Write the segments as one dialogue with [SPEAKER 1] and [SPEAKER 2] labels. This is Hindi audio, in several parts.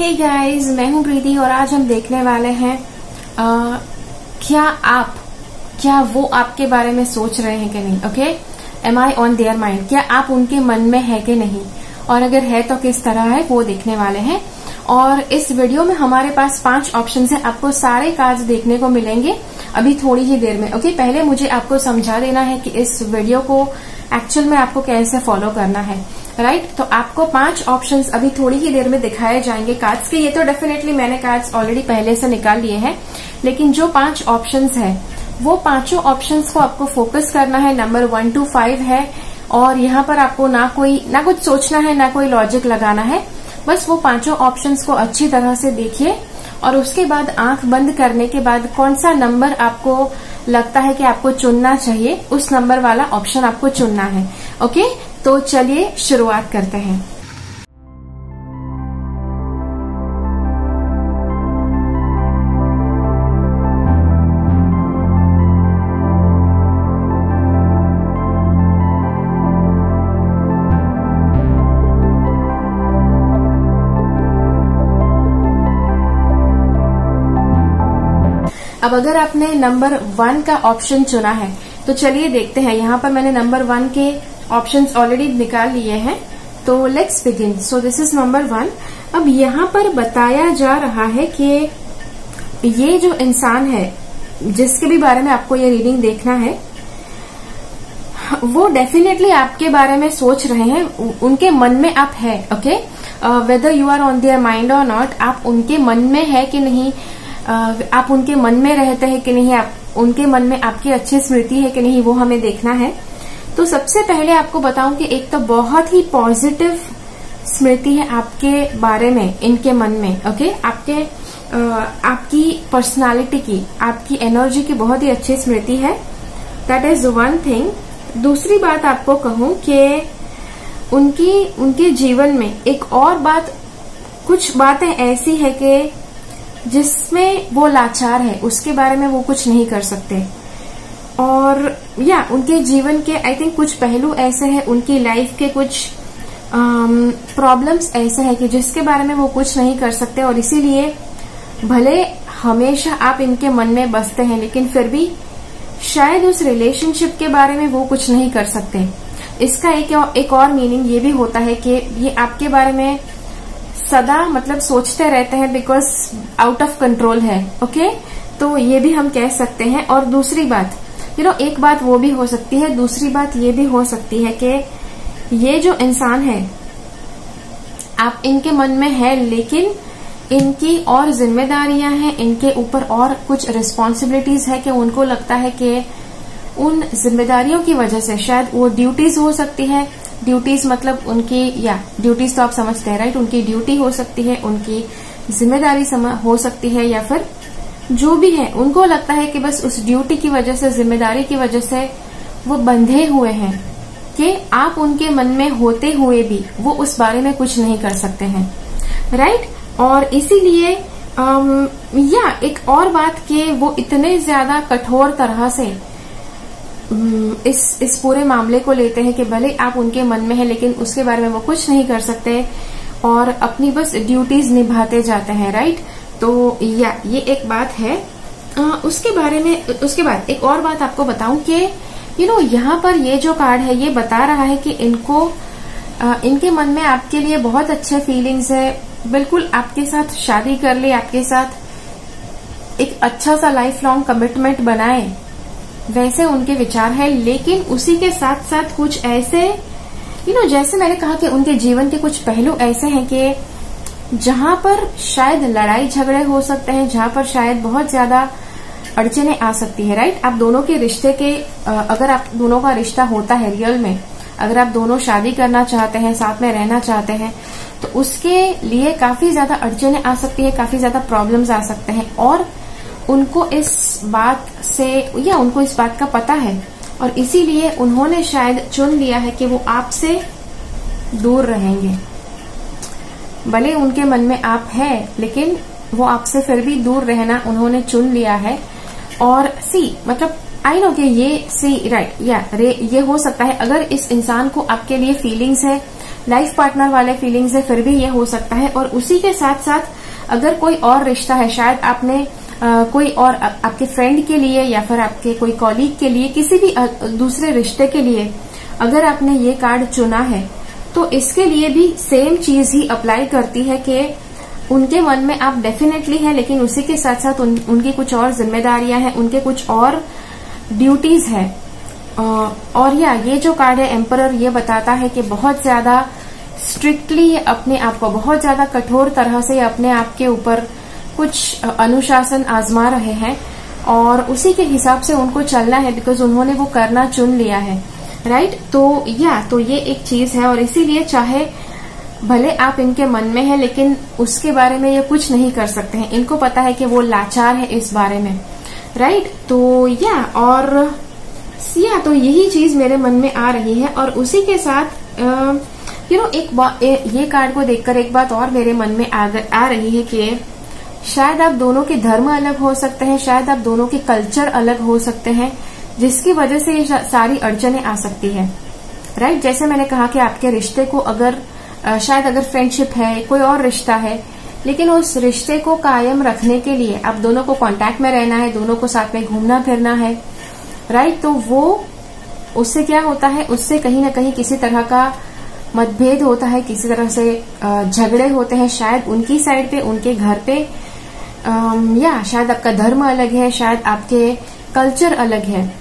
[SPEAKER 1] हे गाइस, मैं हूं प्रीति और आज हम देखने वाले हैं क्या वो आपके बारे में सोच रहे हैं कि नहीं। Okay, am I on their mind, क्या आप उनके मन में है कि नहीं, और अगर है तो किस तरह है वो देखने वाले हैं। और इस वीडियो में हमारे पास 5 ऑप्शंस हैं। आपको सारे कार्ड्स देखने को मिलेंगे अभी थोड़ी ही देर में। ओके, पहले मुझे आपको समझा देना है कि इस वीडियो को एक्चुअल में आपको कैसे फॉलो करना है। राइट, तो आपको 5 ऑप्शंस अभी थोड़ी ही देर में दिखाए जाएंगे कार्ड्स के। ये तो डेफिनेटली मैंने कार्ड्स ऑलरेडी पहले से निकाल लिए हैं, लेकिन जो 5 ऑप्शंस है वो पांचों ऑप्शंस को आपको फोकस करना है। नंबर 1 to 5 है और यहाँ पर आपको ना कुछ सोचना है, ना कोई लॉजिक लगाना है। बस वो पांचों ऑप्शंस को अच्छी तरह से देखिए और उसके बाद आंख बंद करने के बाद कौन सा नंबर आपको लगता है कि आपको चुनना चाहिए, उस नंबर वाला ऑप्शन आपको चुनना है। ओके, तो चलिए शुरुआत करते हैं। अब अगर आपने नंबर 1 का ऑप्शन चुना है तो चलिए देखते हैं। यहाँ पर मैंने नंबर 1 के ऑप्शंस ऑलरेडी निकाल लिए हैं, तो let's begin. So this is number 1। अब यहाँ पर बताया जा रहा है कि ये जो इंसान है जिसके भी बारे में आपको ये रीडिंग देखना है, वो डेफिनेटली आपके बारे में सोच रहे हैं, उनके मन में आप है। Okay, whether you are on their mind और नॉट, आप उनके मन में है कि नहीं, आप उनके मन में रहते हैं कि नहीं, आप उनके मन में आपकी अच्छी स्मृति है कि नहीं, वो हमें देखना है। तो सबसे पहले आपको बताऊं कि एक तो बहुत ही पॉजिटिव स्मृति है आपके बारे में, इनके मन में। ओके, आपकी पर्सनालिटी की, आपकी एनर्जी की बहुत ही अच्छी स्मृति है। That is one thing. दूसरी बात आपको कहूं कि उनके जीवन में एक और बात, कुछ बातें ऐसी है कि जिसमें वो लाचार है, उसके बारे में वो कुछ नहीं कर सकते। और उनके जीवन के आई थिंक कुछ पहलू ऐसे हैं, उनकी लाइफ के कुछ प्रॉब्लम्स ऐसे हैं कि जिसके बारे में वो कुछ नहीं कर सकते, और इसीलिए भले हमेशा आप इनके मन में बसते हैं लेकिन फिर भी शायद उस रिलेशनशिप के बारे में वो कुछ नहीं कर सकते। इसका एक और मीनिंग ये भी होता है कि ये आपके बारे में सदा मतलब सोचते रहते हैं, बिकॉज आउट ऑफ कंट्रोल है। ओके, तो ये भी हम कह सकते हैं। और दूसरी बात, एक बात वो भी हो सकती है, दूसरी बात ये भी हो सकती है कि ये जो इंसान है आप इनके मन में है, लेकिन इनकी और जिम्मेदारियां हैं, इनके ऊपर और कुछ रिस्पॉन्सिबिलिटीज है कि उनको लगता है कि उन जिम्मेदारियों की वजह से शायद वो ड्यूटीज हो सकती है। ड्यूटीज मतलब उनकी, ड्यूटीज तो आप समझते हैं राइट, उनकी ड्यूटी हो सकती है, उनकी जिम्मेदारी हो सकती है, या फिर जो भी है, उनको लगता है कि बस उस ड्यूटी की वजह से, जिम्मेदारी की वजह से वो बंधे हुए हैं कि आप उनके मन में होते हुए भी वो उस बारे में कुछ नहीं कर सकते हैं। राइट, और इसीलिए एक और बात कि वो इतने ज्यादा कठोर तरह से इस पूरे मामले को लेते हैं कि भले आप उनके मन में है लेकिन उसके बारे में वो कुछ नहीं कर सकते और अपनी बस ड्यूटीज निभाते जाते हैं। राइट, तो ये एक बात है। उसके बाद एक और बात आपको बताऊं कि यहाँ पर ये जो कार्ड है ये बता रहा है कि इनके मन में आपके लिए बहुत अच्छे फीलिंग्स है, बिल्कुल आपके साथ शादी कर ले, आपके साथ एक अच्छा सा लाइफ लॉन्ग कमिटमेंट बनाए, वैसे उनके विचार है। लेकिन उसी के साथ साथ कुछ ऐसे जैसे मैंने कहा कि उनके जीवन के कुछ पहलू ऐसे हैं कि जहां पर शायद लड़ाई झगड़े हो सकते हैं, जहां पर शायद बहुत ज्यादा अड़चने आ सकती है। राइट, आप दोनों के रिश्ते के, अगर आप दोनों का रिश्ता होता है रियल में, अगर आप दोनों शादी करना चाहते हैं, साथ में रहना चाहते हैं, तो उसके लिए काफी ज्यादा अड़चने आ सकती है, काफी ज्यादा प्रॉब्लम्स आ सकते हैं। और उनको इस बात का पता है और इसीलिए उन्होंने शायद चुन लिया है कि वो आपसे दूर रहेंगे। भले उनके मन में आप है लेकिन वो आपसे फिर भी दूर रहना उन्होंने चुन लिया है। और मतलब आई नो कि ये सी राइट ये हो सकता है। अगर इस इंसान को आपके लिए फीलिंग्स है, लाइफ पार्टनर वाले फीलिंग्स है, फिर भी ये हो सकता है। और उसी के साथ साथ अगर कोई और रिश्ता है, शायद आपने कोई और आपके फ्रेंड के लिए या फिर आपके कोई कॉलीग के लिए, किसी भी दूसरे रिश्ते के लिए अगर आपने ये कार्ड चुना है, तो इसके लिए भी सेम चीज ही अप्लाई करती है कि उनके मन में आप डेफिनेटली हैं, लेकिन उसी के साथ साथ उनकी कुछ और जिम्मेदारियां हैं, उनके कुछ और ड्यूटीज है। और ये जो कार्ड है एम्परर, ये बताता है कि बहुत ज्यादा स्ट्रिक्टली अपने आप को, बहुत ज्यादा कठोर तरह से अपने आप के ऊपर कुछ अनुशासन आजमा रहे हैं और उसी के हिसाब से उनको चलना है, बिकॉज उन्होंने वो करना चुन लिया है, राइट। तो ये एक चीज है और इसीलिए चाहे भले आप इनके मन में है, लेकिन उसके बारे में ये कुछ नहीं कर सकते हैं। इनको पता है कि वो लाचार है इस बारे में, राइट। तो यही चीज मेरे मन में आ रही है। और उसी के साथ ये कार्ड को देखकर एक बात और मेरे मन में आ रही है कि शायद आप दोनों के धर्म अलग हो सकते हैं, शायद आप दोनों के कल्चर अलग हो सकते हैं, जिसकी वजह से ये सारी अड़चनें आ सकती है, राइट। जैसे मैंने कहा कि आपके रिश्ते को शायद अगर फ्रेंडशिप है, कोई और रिश्ता है, लेकिन उस रिश्ते को कायम रखने के लिए आप दोनों को कांटेक्ट में रहना है, दोनों को साथ में घूमना फिरना है, राइट। तो वो उससे क्या होता है, उससे कहीं ना कहीं किसी तरह का मतभेद होता है, किसी तरह से झगड़े होते हैं, शायद उनकी साइड पे, उनके घर पे, शायद आपका धर्म अलग है, शायद आपके कल्चर अलग है,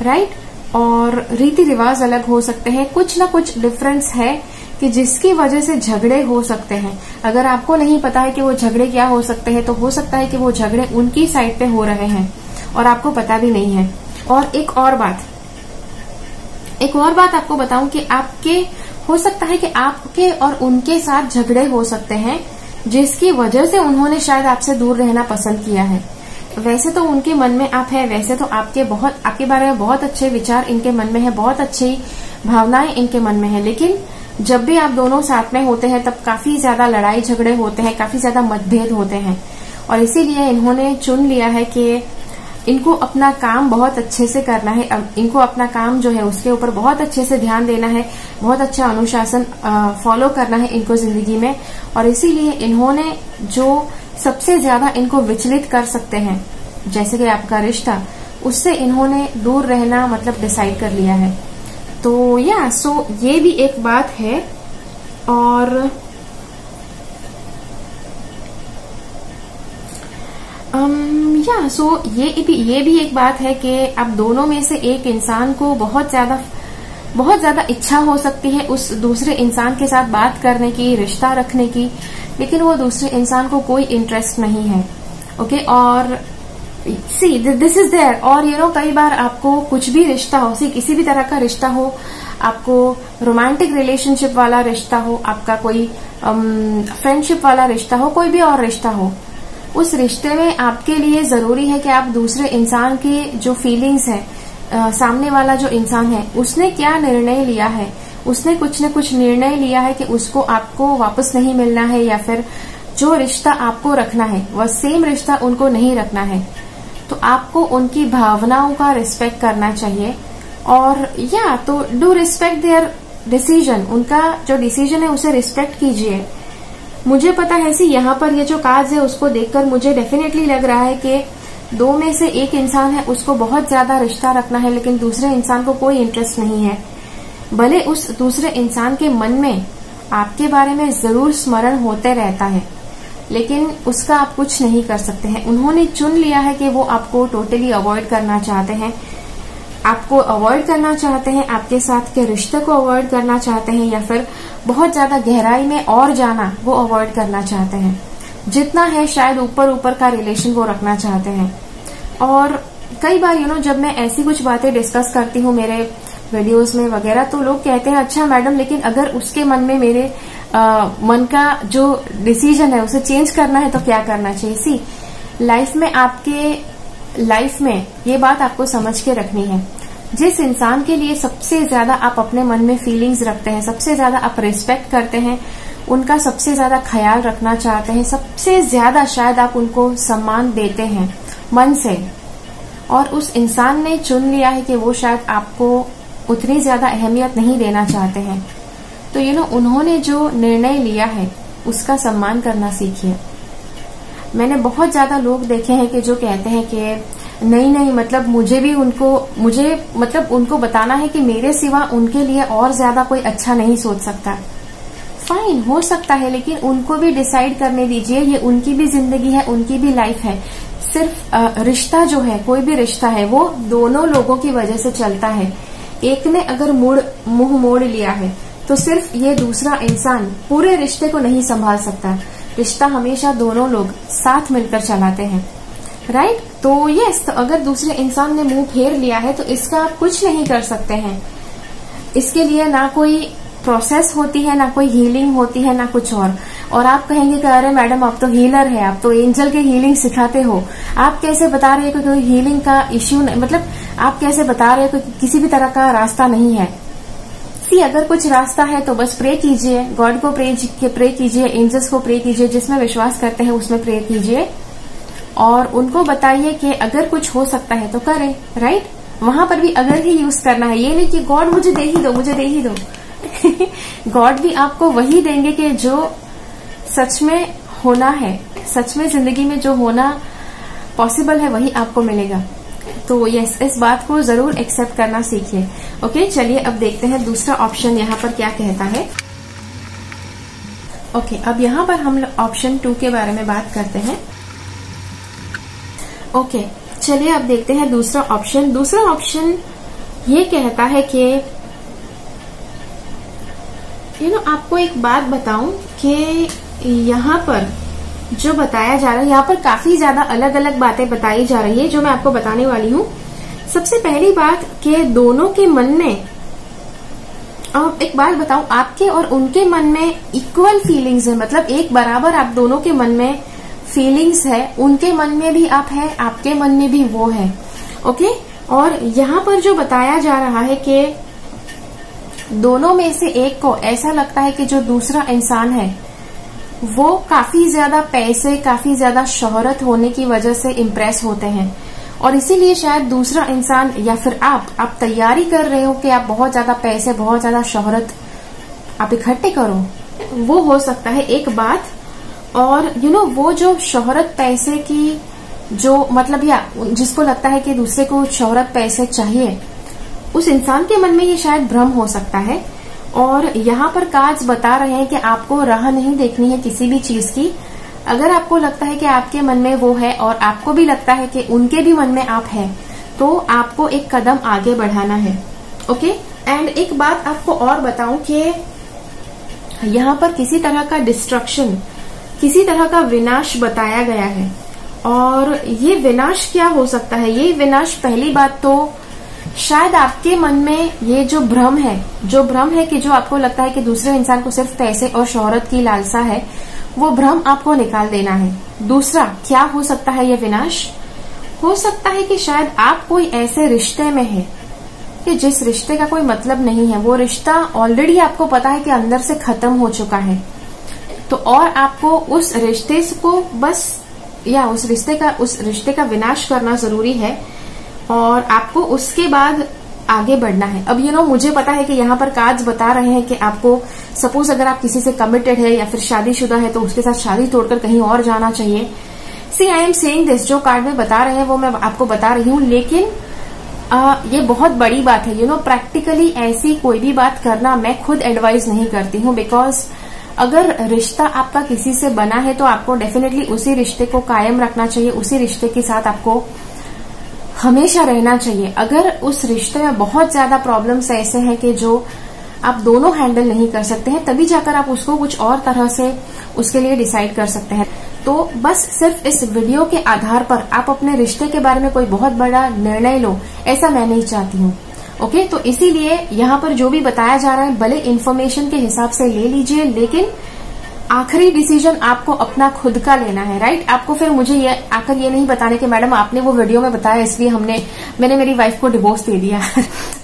[SPEAKER 1] राइट। और रीति रिवाज अलग हो सकते हैं, कुछ ना कुछ डिफरेंस है कि जिसकी वजह से झगड़े हो सकते हैं। अगर आपको नहीं पता है कि वो झगड़े क्या हो सकते हैं, तो हो सकता है कि वो झगड़े उनकी साइड पे हो रहे हैं और आपको पता भी नहीं है। और एक और बात आपको बताऊं कि हो सकता है कि आपके और उनके साथ झगड़े हो सकते हैं, जिसकी वजह से उन्होंने शायद आपसे दूर रहना पसंद किया है। वैसे तो उनके मन में आप है, वैसे तो आपके बारे में बहुत अच्छे विचार इनके मन में है, बहुत अच्छी भावनाएं इनके मन में है, लेकिन जब भी आप दोनों साथ में होते हैं तब काफी ज्यादा लड़ाई झगड़े होते हैं, काफी ज्यादा मतभेद होते हैं। और इसीलिए इन्होंने चुन लिया है कि इनको अपना काम बहुत अच्छे से करना है, इनको अपना काम जो है उसके ऊपर बहुत अच्छे से ध्यान देना है, बहुत अच्छा अनुशासन फॉलो करना है इनको जिंदगी में। और इसीलिए इन्होंने जो सबसे ज्यादा इनको विचलित कर सकते हैं, जैसे कि आपका रिश्ता, उससे इन्होंने दूर रहना मतलब डिसाइड कर लिया है। तो ये भी एक बात है। और ये भी एक बात है कि आप दोनों में से एक इंसान को बहुत ज्यादा इच्छा हो सकती है उस दूसरे इंसान के साथ बात करने की, रिश्ता रखने की, लेकिन वो दूसरे इंसान को कोई इंटरेस्ट नहीं है, ओके। और सी दिस इज देयर। और कई बार आपको कुछ भी रिश्ता हो, किसी भी तरह का रिश्ता हो, आपको रोमांटिक रिलेशनशिप वाला रिश्ता हो, आपका कोई फ्रेंडशिप वाला रिश्ता हो, कोई भी और रिश्ता हो, उस रिश्ते में आपके लिए जरूरी है कि आप दूसरे इंसान की जो फीलिंग्स है, सामने वाला जो इंसान है उसने क्या निर्णय लिया है, उसने कुछ न कुछ निर्णय लिया है कि उसको आपको वापस नहीं मिलना है, या फिर जो रिश्ता आपको रखना है वह सेम रिश्ता उनको नहीं रखना है। तो आपको उनकी भावनाओं का रिस्पेक्ट करना चाहिए। और तो डू रिस्पेक्ट देयर डिसीजन, उनका जो डिसीजन है उसे रिस्पेक्ट कीजिए। मुझे पता है यहाँ पर ये जो कार्ड्स है उसको देखकर मुझे डेफिनेटली लग रहा है कि दो में से एक इंसान है, उसको बहुत ज्यादा रिश्ता रखना है, लेकिन दूसरे इंसान को कोई इंटरेस्ट नहीं है। भले उस दूसरे इंसान के मन में आपके बारे में जरूर स्मरण होते रहता है, लेकिन उसका आप कुछ नहीं कर सकते हैं। उन्होंने चुन लिया है कि वो आपको टोटली अवॉइड करना चाहते हैं, आपके साथ के रिश्ते को अवॉइड करना चाहते हैं, या फिर बहुत ज्यादा गहराई में और जाना वो अवॉइड करना चाहते हैं। जितना है शायद ऊपर का रिलेशन वो रखना चाहते हैं। और कई बार जब मैं ऐसी कुछ बातें डिस्कस करती हूँ मेरे वीडियोस में वगैरह, तो लोग कहते हैं अच्छा मैडम, लेकिन अगर उसके मन में मेरे मन का जो डिसीजन है उसे चेंज करना है तो क्या करना चाहिए। आपके लाइफ में ये बात आपको समझ के रखनी है। जिस इंसान के लिए सबसे ज्यादा आप अपने मन में फीलिंग्स रखते हैं, सबसे ज्यादा आप रिस्पेक्ट करते हैं, उनका सबसे ज्यादा ख्याल रखना चाहते हैं, सबसे ज्यादा शायद आप उनको सम्मान देते हैं मन से, और उस इंसान ने चुन लिया है कि वो शायद आपको उतनी ज्यादा अहमियत नहीं देना चाहते हैं। तो उन्होंने जो निर्णय लिया है उसका सम्मान करना सीखिए। मैंने बहुत ज्यादा लोग देखे हैं कि जो कहते हैं कि नहीं मतलब मुझे उनको बताना है कि मेरे सिवा उनके लिए और ज्यादा कोई अच्छा नहीं सोच सकता। फाइन, हो सकता है, लेकिन उनको भी डिसाइड करने दीजिए। ये उनकी भी जिंदगी है, उनकी भी लाइफ है। सिर्फ रिश्ता जो है, कोई भी रिश्ता है, वो दोनों लोगों की वजह से चलता है। एक ने अगर मुंह मोड़ लिया है तो सिर्फ ये दूसरा इंसान पूरे रिश्ते को नहीं संभाल सकता। रिश्ता हमेशा दोनों लोग साथ मिलकर चलाते हैं, राइट। तो यस, तो अगर दूसरे इंसान ने मुंह फेर लिया है तो इसका आप कुछ नहीं कर सकते हैं। इसके लिए ना कोई प्रोसेस होती है, ना कोई हीलिंग होती है, ना कुछ और आप कहेंगे कि अरे मैडम आप तो हीलर है, आप तो एंजल के हीलिंग सिखाते हो, आप कैसे बता रहे हो कि कोई हीलिंग का इश्यू, मतलब आप कैसे बता रहे हो कि किसी भी तरह का रास्ता नहीं है। अगर कुछ रास्ता है तो बस प्रे कीजिए, गॉड को प्रे कीजिए, एंजल्स को प्रे कीजिए, जिसमें विश्वास करते हैं उसमें प्रे कीजिए और उनको बताइए कि अगर कुछ हो सकता है तो करें, राइट। वहां पर भी अगर ही यूज करना है, ये नहीं कि गॉड मुझे दे ही दो गॉड भी आपको वही देंगे कि जो सच में होना है, सच में जिंदगी में जो होना पॉसिबल है वही आपको मिलेगा। तो यस, इस बात को जरूर एक्सेप्ट करना सीखिए। ओके, चलिए अब देखते हैं दूसरा ऑप्शन यहाँ पर क्या कहता है। ओके, अब यहाँ पर हम ऑप्शन 2 के बारे में बात करते हैं। ओके, चलिए अब देखते हैं दूसरा ऑप्शन। दूसरा ऑप्शन ये कहता है कि आपको एक बात बताऊं कि यहाँ पर जो बताया जा रहा है, यहाँ पर काफी ज्यादा अलग अलग बातें बताई जा रही है जो मैं आपको बताने वाली हूँ। सबसे पहली बात कि दोनों के मन में, अब एक बात बताऊं, आपके और उनके मन में इक्वल फीलिंग्स है, मतलब एक बराबर आप दोनों के मन में फीलिंग्स है। उनके मन में भी आप है, आपके मन में भी वो है। ओके, और यहाँ पर जो बताया जा रहा है कि दोनों में से एक को ऐसा लगता है कि जो दूसरा इंसान है वो काफी ज्यादा पैसे, काफी ज्यादा शोहरत होने की वजह से इम्प्रेस होते हैं और इसीलिए शायद दूसरा इंसान या फिर आप तैयारी कर रहे हो कि आप बहुत ज्यादा पैसे, बहुत ज्यादा शोहरत आप इकट्ठे करो। वो हो सकता है एक बात। और वो जो शोहरत पैसे की जो मतलब, या जिसको लगता है कि दूसरे को शोहरत पैसे चाहिए, उस इंसान के मन में ये शायद भ्रम हो सकता है। और यहाँ पर कार्ड्स बता रहे हैं कि आपको राह नहीं देखनी है किसी भी चीज की। अगर आपको लगता है कि आपके मन में वो है और आपको भी लगता है कि उनके भी मन में आप है, तो आपको एक कदम आगे बढ़ाना है। ओके, एंड एक बात आपको और बताऊं कि यहाँ पर किसी तरह का डिस्ट्रक्शन, किसी तरह का विनाश बताया गया है। और ये विनाश क्या हो सकता है? ये विनाश, पहली बात तो शायद आपके मन में ये जो भ्रम है कि जो आपको लगता है कि दूसरे इंसान को सिर्फ पैसे और शोहरत की लालसा है, वो भ्रम आपको निकाल देना है। दूसरा क्या हो सकता है? ये विनाश हो सकता है कि शायद आप कोई ऐसे रिश्ते में है कि जिस रिश्ते का कोई मतलब नहीं है, वो रिश्ता ऑलरेडी आपको पता है कि अंदर से खत्म हो चुका है। तो और आपको उस रिश्ते को बस, या उस रिश्ते का विनाश करना जरूरी है और आपको उसके बाद आगे बढ़ना है। अब मुझे पता है कि यहाँ पर कार्ड्स बता रहे हैं कि आपको, सपोज अगर आप किसी से कमिटेड है या फिर शादीशुदा है, तो उसके साथ शादी तोड़कर कहीं और जाना चाहिए। सी आई एम सेइंग दिस, जो कार्ड में बता रहे हैं वो मैं आपको बता रही हूँ, लेकिन ये बहुत बड़ी बात है। प्रैक्टिकली ऐसी कोई भी बात करना मैं खुद एडवाइज नहीं करती हूँ, बिकॉज अगर रिश्ता आपका किसी से बना है तो आपको डेफिनेटली उसी रिश्ते को कायम रखना चाहिए, उसी रिश्ते के साथ आपको हमेशा रहना चाहिए। अगर उस रिश्ते में बहुत ज्यादा प्रॉब्लम्स ऐसे हैं कि जो आप दोनों हैंडल नहीं कर सकते हैं, तभी जाकर आप उसको कुछ और तरह से उसके लिए डिसाइड कर सकते हैं। तो बस सिर्फ इस वीडियो के आधार पर आप अपने रिश्ते के बारे में कोई बहुत बड़ा निर्णय लो, ऐसा मैं नहीं चाहती हूँ। ओके, तो इसीलिए यहाँ पर जो भी बताया जा रहा है, भले इन्फॉर्मेशन के हिसाब से ले लीजिए, लेकिन आखिरी डिसीजन आपको अपना खुद का लेना है, राइट। आपको फिर मुझे ये आकर ये नहीं बताने कि मैडम आपने वो वीडियो में बताया इसलिए मैंने मेरी वाइफ को डिवोर्स दे दिया।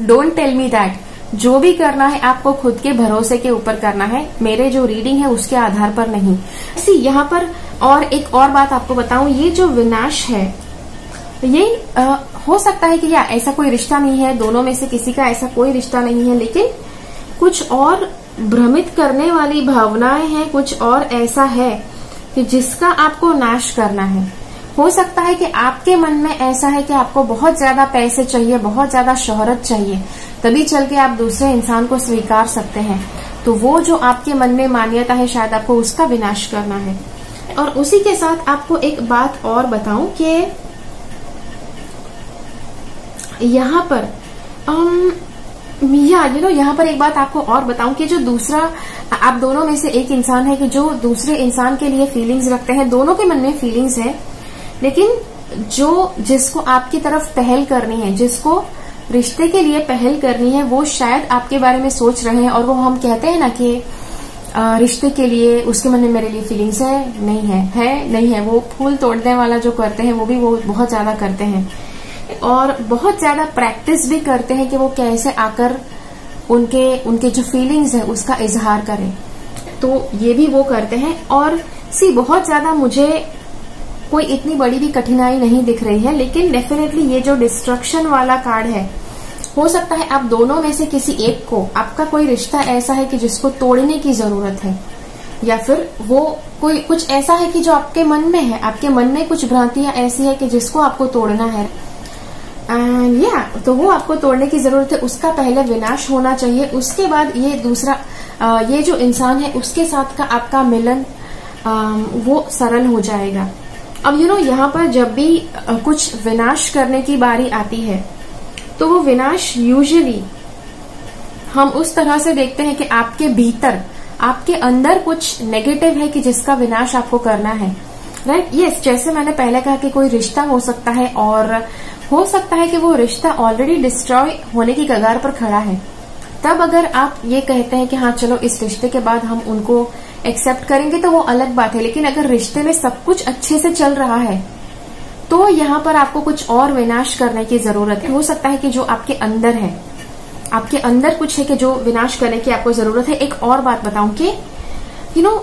[SPEAKER 1] Don't tell me that. जो भी करना है आपको खुद के भरोसे के ऊपर करना है, मेरे जो रीडिंग है उसके आधार पर नहीं। यहाँ पर और एक और बात आपको बताऊं, ये जो विनाश है ये हो सकता है कि या ऐसा कोई रिश्ता नहीं है, दोनों में से किसी का ऐसा कोई रिश्ता नहीं है, लेकिन कुछ और भ्रमित करने वाली भावनाएं हैं, कुछ और ऐसा है कि जिसका आपको नाश करना है। हो सकता है कि आपके मन में ऐसा है कि आपको बहुत ज्यादा पैसे चाहिए, बहुत ज्यादा शोहरत चाहिए, तभी चल के आप दूसरे इंसान को स्वीकार सकते हैं। तो वो जो आपके मन में मान्यता है, शायद आपको उसका विनाश करना है। और उसी के साथ आपको एक बात और बताऊं कि यहाँ पर यहाँ पर एक बात आपको और बताऊं कि जो दूसरा, आप दोनों में से एक इंसान है कि जो दूसरे इंसान के लिए फीलिंग्स रखते हैं, दोनों के मन में फीलिंग्स है, लेकिन जिसको आपकी तरफ पहल करनी है, जिसको रिश्ते के लिए पहल करनी है, वो शायद आपके बारे में सोच रहे हैं। और वो हम कहते हैं ना कि रिश्ते के लिए उसके मन में मेरे लिए फीलिंग्स है, नहीं है नहीं है। वो फूल तोड़ने वाला जो करते हैं वो भी वो बहुत ज्यादा करते हैं, और बहुत ज्यादा प्रैक्टिस भी करते हैं कि वो कैसे आकर उनके जो फीलिंग्स है उसका इजहार करें। तो ये भी वो करते हैं। और बहुत ज्यादा मुझे कोई इतनी बड़ी भी कठिनाई नहीं दिख रही है, लेकिन डेफिनेटली ये जो डिस्ट्रक्शन वाला कार्ड है, हो सकता है आप दोनों में से किसी एक को, आपका कोई रिश्ता ऐसा है कि जिसको तोड़ने की जरूरत है, या फिर वो कोई कुछ ऐसा है कि जो आपके मन में है, आपके मन में कुछ भ्रांतियां ऐसी है कि जिसको आपको तोड़ना है। तो वो आपको तोड़ने की जरूरत है, उसका पहले विनाश होना चाहिए। उसके बाद ये दूसरा ये जो इंसान है उसके साथ का आपका मिलन वो सरल हो जाएगा। अब यहाँ पर जब भी कुछ विनाश करने की बारी आती है, तो वो विनाश यूजुअली हम उस तरह से देखते हैं कि आपके भीतर, आपके अंदर कुछ नेगेटिव है कि जिसका विनाश आपको करना है, राइट? यस, जैसे मैंने पहले कहा कि कोई रिश्ता हो सकता है, और हो सकता है कि वो रिश्ता ऑलरेडी डिस्ट्रॉय होने की कगार पर खड़ा है। तब अगर आप ये कहते हैं कि हाँ चलो इस रिश्ते के बाद हम उनको एक्सेप्ट करेंगे, तो वो अलग बात है। लेकिन अगर रिश्ते में सब कुछ अच्छे से चल रहा है, तो यहाँ पर आपको कुछ और विनाश करने की जरूरत है। हो सकता है कि जो आपके अंदर है, आपके अंदर कुछ है कि जो विनाश करने की आपको जरूरत है। एक और बात बताऊं कि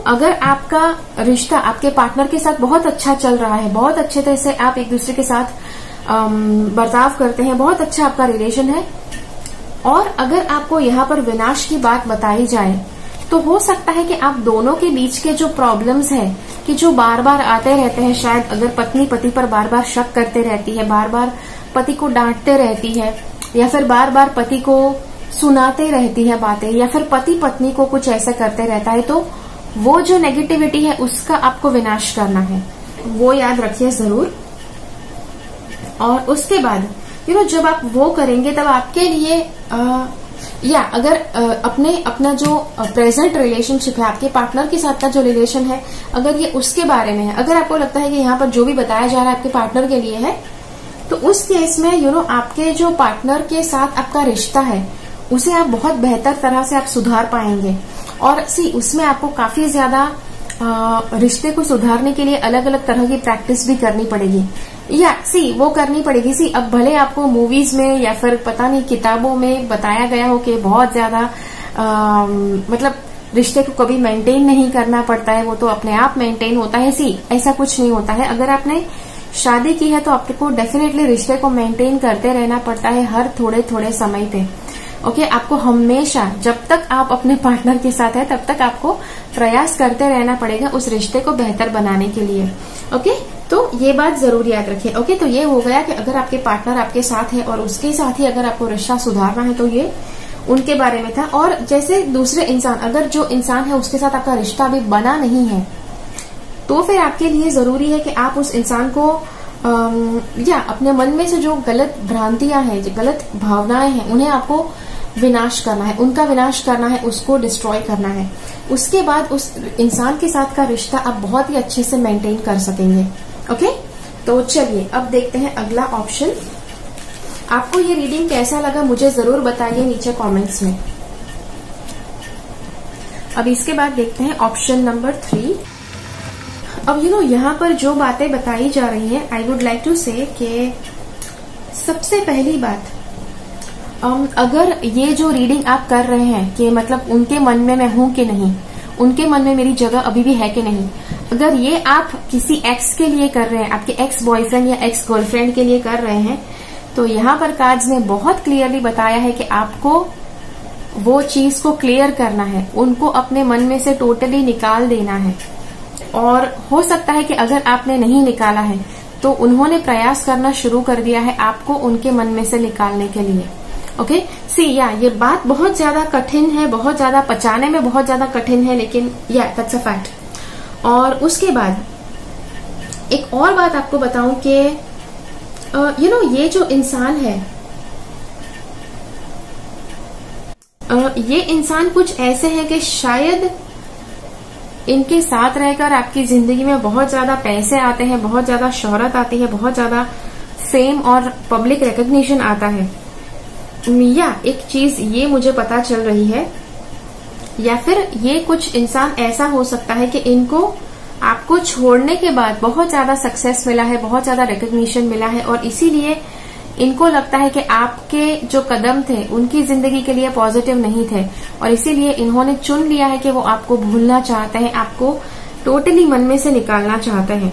[SPEAKER 1] अगर आपका रिश्ता आपके पार्टनर के साथ बहुत अच्छा चल रहा है, बहुत अच्छे तरह से आप एक दूसरे के साथ बर्ताव करते हैं, बहुत अच्छा आपका रिलेशन है, और अगर आपको यहाँ पर विनाश की बात बताई जाए, तो हो सकता है कि आप दोनों के बीच के जो प्रॉब्लम्स है कि जो बार बार आते रहते हैं, शायद अगर पत्नी पति पर बार बार शक करते रहती है, बार बार पति को डांटते रहती है, या फिर बार बार पति को सुनाते रहती है बातें, या फिर पति पत्नी को कुछ ऐसा करते रहता है, तो वो जो नेगेटिविटी है उसका आपको विनाश करना है, वो याद रखिए जरूर। और उसके बाद जब आप वो करेंगे, तब आपके लिए अगर अपना जो प्रेजेंट रिलेशनशिप है, आपके पार्टनर के साथ का जो रिलेशन है, अगर ये उसके बारे में है, अगर आपको लगता है कि यहाँ पर जो भी बताया जा रहा है आपके पार्टनर के लिए है, तो उस केस में आपके जो पार्टनर के साथ आपका रिश्ता है, उसे आप बहुत बेहतर तरह से आप सुधार पाएंगे। और उसमें आपको काफी ज्यादा रिश्ते को सुधारने के लिए अलग अलग तरह की प्रैक्टिस भी करनी पड़ेगी, वो करनी पड़ेगी। अब भले आपको मूवीज में या फिर पता नहीं किताबों में बताया गया हो कि बहुत ज्यादा मतलब रिश्ते को कभी मेंटेन नहीं करना पड़ता है, वो तो अपने आप मेंटेन होता है। ऐसा कुछ नहीं होता है। अगर आपने शादी की है तो आपको डेफिनेटली रिश्ते को मेंटेन करते रहना पड़ता है हर थोड़े थोड़े समय पे। ओके, आपको हमेशा जब तक आप अपने पार्टनर के साथ है तब तक आपको प्रयास करते रहना पड़ेगा उस रिश्ते को बेहतर बनाने के लिए। ओके, तो ये बात जरूर याद रखिए। ओके, तो ये हो गया कि अगर आपके पार्टनर आपके साथ है और उसके साथ ही अगर आपको रिश्ता सुधारना है तो ये उनके बारे में था। और जैसे दूसरे इंसान, अगर जो इंसान है उसके साथ आपका रिश्ता अभी बना नहीं है, तो फिर आपके लिए जरूरी है कि आप उस इंसान को अपने मन में से जो गलत भ्रांतियां हैं, जो गलत भावनाएं हैं, उन्हें आपको विनाश करना है, उनका विनाश करना है, उसको डिस्ट्रॉय करना है। उसके बाद उस इंसान के साथ का रिश्ता आप बहुत ही अच्छे से मेंटेन कर सकेंगे। ओके, तो चलिए अब देखते हैं अगला ऑप्शन। आपको ये रीडिंग कैसा लगा मुझे जरूर बताइए नीचे कमेंट्स में। अब इसके बाद देखते हैं ऑप्शन नंबर 3। अब यहाँ पर जो बातें बताई जा रही हैं, आई वुड लाइक टू से कि सबसे पहली बात, अगर ये जो रीडिंग आप कर रहे हैं कि मतलब उनके मन में मैं हूं कि नहीं, उनके मन में मेरी जगह अभी भी है कि नहीं, अगर ये आप किसी एक्स के लिए कर रहे हैं, आपके एक्स बॉयफ्रेंड या एक्स गर्लफ्रेंड के लिए कर रहे हैं, तो यहाँ पर कार्ड्स ने बहुत क्लियरली बताया है कि आपको वो चीज को क्लियर करना है, उनको अपने मन में से टोटली निकाल देना है। और हो सकता है कि अगर आपने नहीं निकाला है तो उन्होंने प्रयास करना शुरू कर दिया है आपको उनके मन में से निकालने के लिए। ओके सी या ये बात बहुत ज्यादा कठिन है, बहुत ज्यादा पचाने में बहुत ज्यादा कठिन है, लेकिन या दैट्स अ फैक्ट। और उसके बाद एक और बात आपको बताऊं कि ये जो इंसान है, ये इंसान कुछ ऐसे हैं कि शायद इनके साथ रहकर आपकी जिंदगी में बहुत ज्यादा पैसे आते हैं, बहुत ज्यादा शोहरत आती है, बहुत ज्यादा फेम और पब्लिक रिकॉग्निशन आता है, या एक चीज ये मुझे पता चल रही है, या फिर ये कुछ इंसान ऐसा हो सकता है कि इनको आपको छोड़ने के बाद बहुत ज्यादा सक्सेस मिला है, बहुत ज्यादा रिकॉग्निशन मिला है, और इसीलिए इनको लगता है कि आपके जो कदम थे उनकी जिंदगी के लिए पॉजिटिव नहीं थे, और इसीलिए इन्होंने चुन लिया है कि वो आपको भूलना चाहते हैं, आपको टोटली मन में से निकालना चाहते हैं।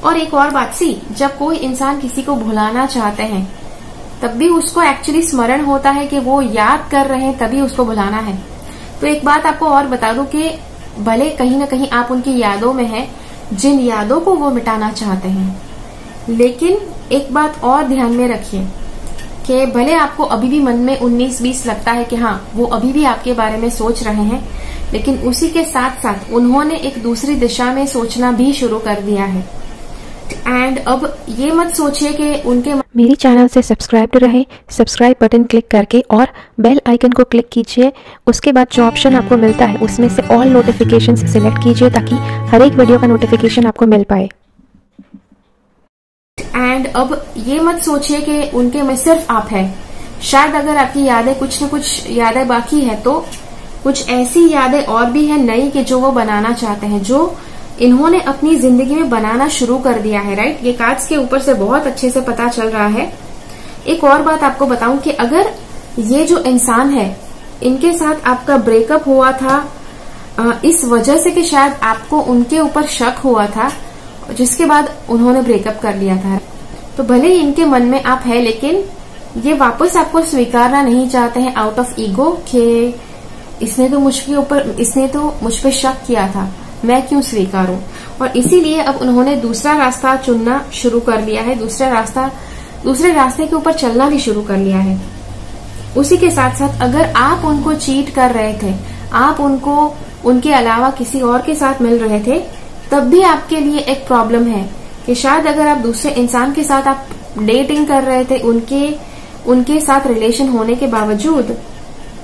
[SPEAKER 1] और एक और बात सी, जब कोई इंसान किसी को भुलाना चाहते हैं तब भी उसको एक्चुअली स्मरण होता है कि वो याद कर रहे हैं, तभी उसको भुलाना है। तो एक बात आपको और बता दूं कि भले कहीं ना कहीं आप उनकी यादों में हैं, जिन यादों को वो मिटाना चाहते हैं, लेकिन एक बात और ध्यान में रखिए कि भले आपको अभी भी मन में 19-20 लगता है कि हाँ वो अभी भी आपके बारे में सोच रहे हैं, लेकिन उसी के साथ साथ उन्होंने एक दूसरी दिशा में सोचना भी शुरू कर दिया है। एंड अब ये मत सोचिए कि उनके
[SPEAKER 2] मेरी चैनल से सब्सक्राइब रहे, सब्सक्राइब बटन क्लिक करके और बेल आइकन को क्लिक कीजिए। उसके बाद जो ऑप्शन आपको मिलता है उसमें से ऑल नोटिफिकेशंस सिलेक्ट कीजिए ताकि हर एक वीडियो का नोटिफिकेशन आपको मिल पाए।
[SPEAKER 1] एंड अब ये मत सोचिए कि उनके में सिर्फ आप है। शायद अगर आपकी यादें कुछ न कुछ यादें बाकी है तो कुछ ऐसी यादें और भी है नई कि जो वो बनाना चाहते हैं, जो इन्होंने अपनी जिंदगी में बनाना शुरू कर दिया है। राइट, ये कार्ड्स के ऊपर से बहुत अच्छे से पता चल रहा है। एक और बात आपको बताऊं कि अगर ये जो इंसान है इनके साथ आपका ब्रेकअप हुआ था इस वजह से कि शायद आपको उनके ऊपर शक हुआ था, जिसके बाद उन्होंने ब्रेकअप कर लिया था, तो भले ही इनके मन में आप है, लेकिन ये वापस आपको स्वीकारना नहीं चाहते हैं आउट ऑफ ईगो कि इसने तो मुझ पे शक किया था, मैं क्यों स्वीकारूं। और इसीलिए अब उन्होंने दूसरा रास्ता चुनना शुरू कर लिया है, दूसरे रास्ते के ऊपर चलना भी शुरू कर लिया है। उसी के साथ साथ अगर आप उनको चीट कर रहे थे, आप उनको उनके अलावा किसी और के साथ मिल रहे थे, तब भी आपके लिए एक प्रॉब्लम है कि शायद अगर आप दूसरे इंसान के साथ आप डेटिंग कर रहे थे उनके साथ रिलेशन होने के बावजूद,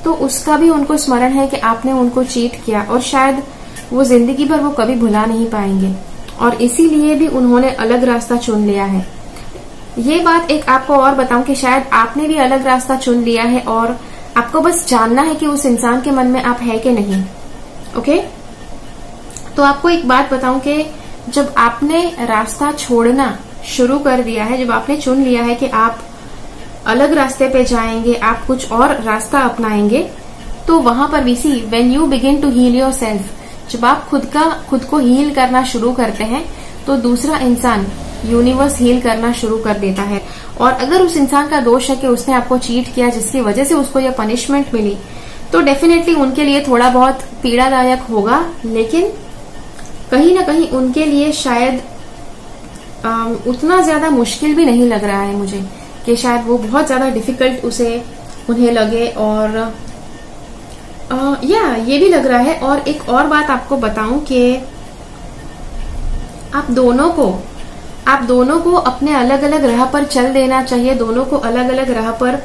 [SPEAKER 1] तो उसका भी उनको स्मरण है कि आपने उनको चीट किया, और शायद वो जिंदगी भर वो कभी भुला नहीं पाएंगे, और इसीलिए भी उन्होंने अलग रास्ता चुन लिया है। ये बात एक आपको और बताऊं कि शायद आपने भी अलग रास्ता चुन लिया है और आपको बस जानना है कि उस इंसान के मन में आप है कि नहीं। ओके, तो आपको एक बात बताऊं कि जब आपने रास्ता छोड़ना शुरू कर दिया है, जब आपने चुन लिया है कि आप अलग रास्ते पे जाएंगे, आप कुछ और रास्ता अपनाएंगे, तो वहां पर भी see when you begin to heal yourself, जब आप खुद को हील करना शुरू करते हैं तो दूसरा इंसान यूनिवर्स हील करना शुरू कर देता है। और अगर उस इंसान का दोष है कि उसने आपको चीट किया जिसकी वजह से उसको यह पनिशमेंट मिली, तो डेफिनेटली उनके लिए थोड़ा बहुत पीड़ादायक होगा, लेकिन कहीं ना कहीं उनके लिए शायद उतना ज्यादा मुश्किल भी नहीं लग रहा है मुझे, कि शायद वो बहुत ज्यादा डिफिकल्ट उन्हें लगे। और ये भी लग रहा है। और एक और बात आपको बताऊं कि आप दोनों को अपने अलग अलग राह पर चल देना चाहिए, दोनों को अलग अलग राह पर